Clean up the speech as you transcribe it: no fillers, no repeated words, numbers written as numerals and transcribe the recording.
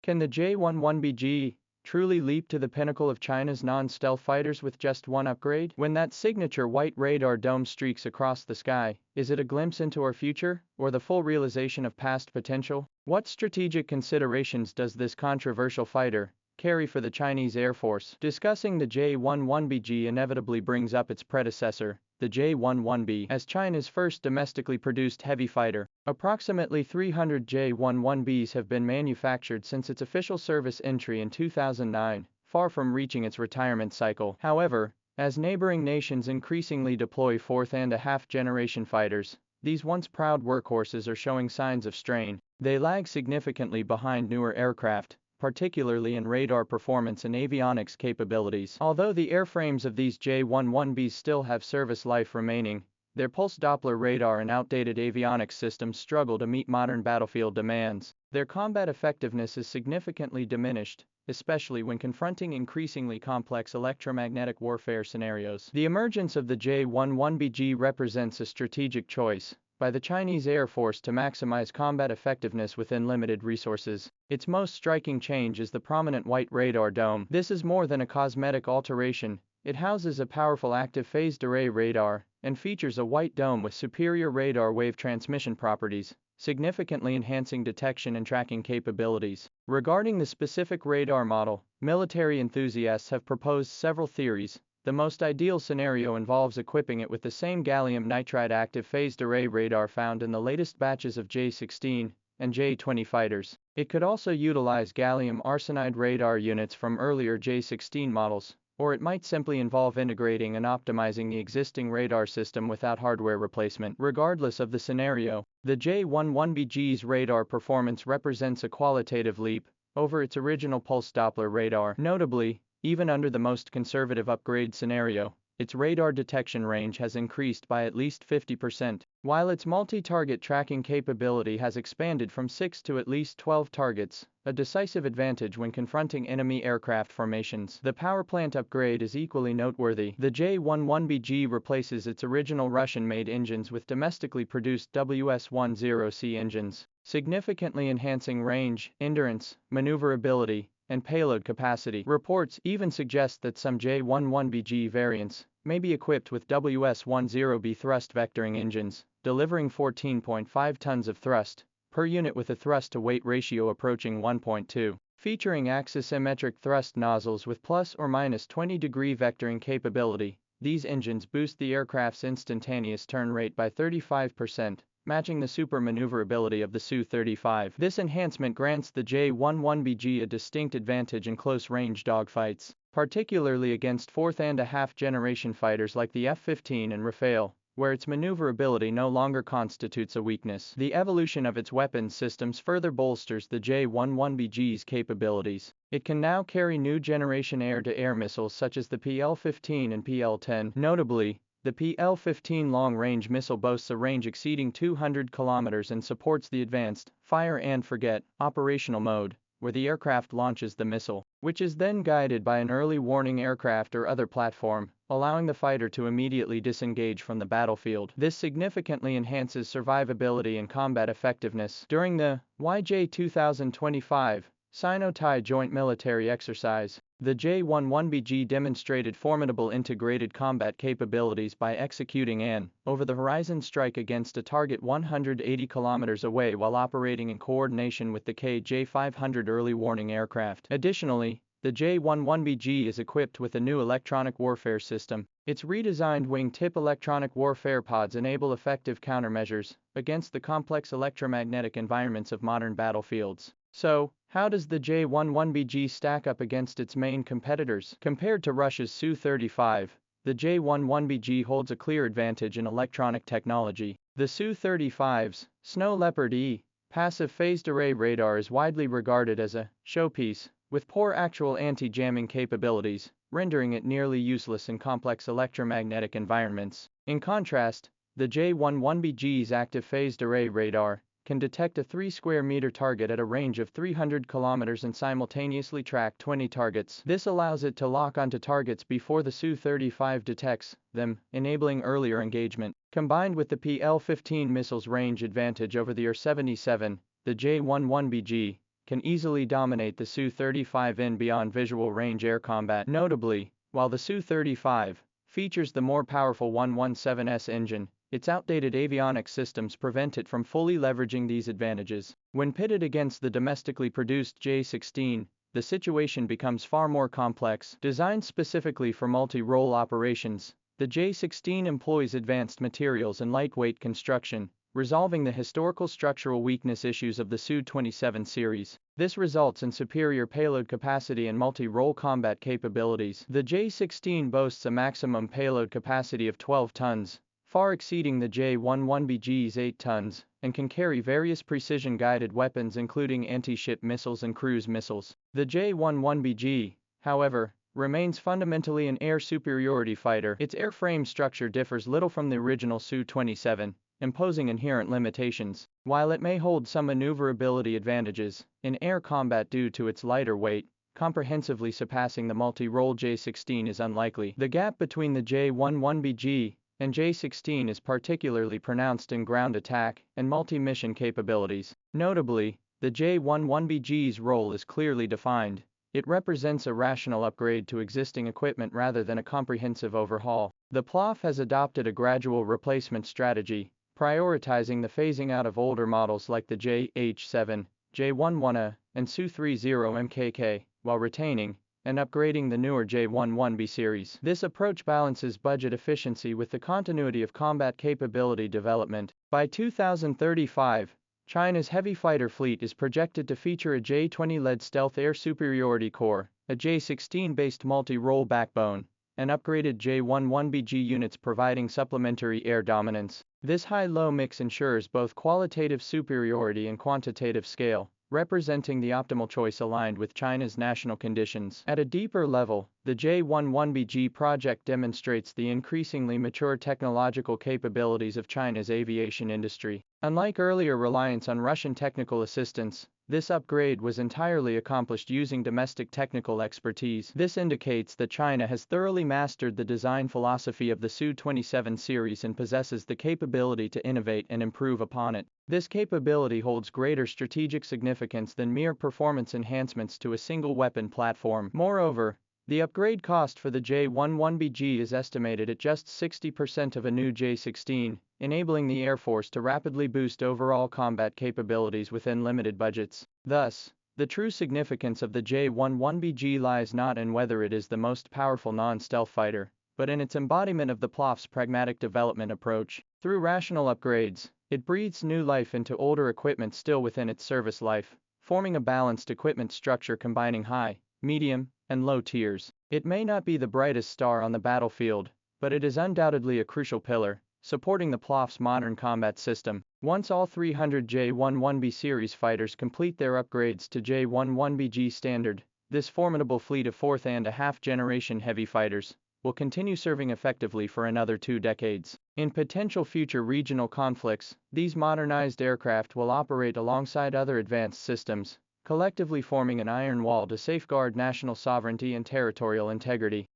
Can the J-11BG truly leap to the pinnacle of China's non-stealth fighters with just one upgrade? When that signature white radar dome streaks across the sky, is it a glimpse into our future, or the full realization of past potential? What strategic considerations does this controversial fighter carry for the Chinese Air Force? Discussing the J-11BG inevitably brings up its predecessor, the J-11B, as China's first domestically produced heavy fighter. Approximately 300 J-11Bs have been manufactured since its official service entry in 2009, far from reaching its retirement cycle. However, as neighboring nations increasingly deploy fourth-and-a-half-generation fighters, these once proud workhorses are showing signs of strain. They lag significantly behind newer aircraft, particularly in radar performance and avionics capabilities. Although the airframes of these J-11Bs still have service life remaining, their pulse Doppler radar and outdated avionics systems struggle to meet modern battlefield demands. Their combat effectiveness is significantly diminished, especially when confronting increasingly complex electromagnetic warfare scenarios. The emergence of the J-11BG represents a strategic choice by the Chinese Air Force to maximize combat effectiveness within limited resources. Its most striking change is the prominent white radar dome. This is more than a cosmetic alteration. It houses a powerful active phased array radar and features a white dome with superior radar wave transmission properties, significantly enhancing detection and tracking capabilities. Regarding the specific radar model, military enthusiasts have proposed several theories. The most ideal scenario involves equipping it with the same gallium nitride active phased array radar found in the latest batches of J-16 and J-20 fighters. It could also utilize gallium arsenide radar units from earlier J-16 models, or it might simply involve integrating and optimizing the existing radar system without hardware replacement. Regardless of the scenario, the J-11BG's radar performance represents a qualitative leap over its original pulse Doppler radar. Notably, even under the most conservative upgrade scenario, its radar detection range has increased by at least 50%, while its multi-target tracking capability has expanded from 6 to at least 12 targets, a decisive advantage when confronting enemy aircraft formations. The power plant upgrade is equally noteworthy. The J-11BG replaces its original Russian-made engines with domestically produced WS-10C engines, significantly enhancing range, endurance, maneuverability, and payload capacity. Reports even suggest that some J-11BG variants may be equipped with WS-10B thrust vectoring engines, delivering 14.5 tons of thrust per unit with a thrust-to-weight ratio approaching 1.2. Featuring axisymmetric thrust nozzles with plus or minus 20-degree vectoring capability, these engines boost the aircraft's instantaneous turn rate by 35%. Matching the super maneuverability of the Su-35. This enhancement grants the J-11BG a distinct advantage in close-range dogfights, particularly against fourth-and-a-half-generation fighters like the F-15 and Rafale, where its maneuverability no longer constitutes a weakness. The evolution of its weapons systems further bolsters the J-11BG's capabilities. It can now carry new generation air-to-air missiles such as the PL-15 and PL-10. Notably, the PL-15 long-range missile boasts a range exceeding 200 kilometers and supports the advanced fire and forget operational mode, where the aircraft launches the missile, which is then guided by an early warning aircraft or other platform, allowing the fighter to immediately disengage from the battlefield. This significantly enhances survivability and combat effectiveness. During the YJ 2025 Sino-Thai Joint Military Exercise, the J-11BG demonstrated formidable integrated combat capabilities by executing an over-the-horizon strike against a target 180 kilometers away while operating in coordination with the KJ-500 early warning aircraft. Additionally, the J-11BG is equipped with a new electronic warfare system. Its redesigned wing-tip electronic warfare pods enable effective countermeasures against the complex electromagnetic environments of modern battlefields. So, how does the J-11BG stack up against its main competitors? Compared to Russia's Su-35, the J-11BG holds a clear advantage in electronic technology. The Su-35's Snow Leopard E passive phased array radar is widely regarded as a showpiece, with poor actual anti-jamming capabilities, rendering it nearly useless in complex electromagnetic environments. In contrast, the J-11BG's active phased array radar can detect a 3 square meter target at a range of 300 kilometers and simultaneously track 20 targets. This allows it to lock onto targets before the Su-35 detects them, enabling earlier engagement. Combined with the PL-15 missile's range advantage over the Ir-77, the J-11BG can easily dominate the Su-35 in beyond visual range air combat. Notably, while the Su-35 features the more powerful 117S engine, its outdated avionics systems prevent it from fully leveraging these advantages. When pitted against the domestically produced J-16, the situation becomes far more complex. Designed specifically for multi-role operations, the J-16 employs advanced materials and lightweight construction, resolving the historical structural weakness issues of the Su-27 series. This results in superior payload capacity and multi-role combat capabilities. The J-16 boasts a maximum payload capacity of 12 tons, far exceeding the J-11BG's 8 tons, and can carry various precision-guided weapons including anti-ship missiles and cruise missiles. The J-11BG, however, remains fundamentally an air superiority fighter. Its airframe structure differs little from the original Su-27, imposing inherent limitations. While it may hold some maneuverability advantages in air combat due to its lighter weight, comprehensively surpassing the multi-role J-16 is unlikely. The gap between the J-11BG and J-16 is particularly pronounced in ground attack and multi-mission capabilities. Notably, the J-11BG's role is clearly defined. It represents a rational upgrade to existing equipment rather than a comprehensive overhaul. The PLAF has adopted a gradual replacement strategy, prioritizing the phasing out of older models like the JH-7, J-11A, and Su-30MKK, while retaining and upgrading the newer J-11B series. This approach balances budget efficiency with the continuity of combat capability development. By 2035, China's heavy fighter fleet is projected to feature a J-20-led stealth air superiority core, a J-16-based multi-role backbone, and upgraded J-11BG units providing supplementary air dominance. This high-low mix ensures both qualitative superiority and quantitative scale, representing the optimal choice aligned with China's national conditions. At a deeper level, the J-11BG project demonstrates the increasingly mature technological capabilities of China's aviation industry. Unlike earlier reliance on Russian technical assistance, this upgrade was entirely accomplished using domestic technical expertise. This indicates that China has thoroughly mastered the design philosophy of the Su-27 series and possesses the capability to innovate and improve upon it. This capability holds greater strategic significance than mere performance enhancements to a single weapon platform. Moreover, the upgrade cost for the J-11BG is estimated at just 60% of a new J-16, enabling the Air Force to rapidly boost overall combat capabilities within limited budgets. Thus, the true significance of the J-11BG lies not in whether it is the most powerful non-stealth fighter, but in its embodiment of the PLAF's pragmatic development approach. Through rational upgrades, it breathes new life into older equipment still within its service life, forming a balanced equipment structure combining high, medium, and low tiers. It may not be the brightest star on the battlefield, but it is undoubtedly a crucial pillar, supporting the PLAF's modern combat system. Once all 300 J-11B series fighters complete their upgrades to J-11BG standard, this formidable fleet of fourth-and-a-half-generation heavy fighters will continue serving effectively for another 2 decades. In potential future regional conflicts, these modernized aircraft will operate alongside other advanced systems, collectively forming an iron wall to safeguard national sovereignty and territorial integrity.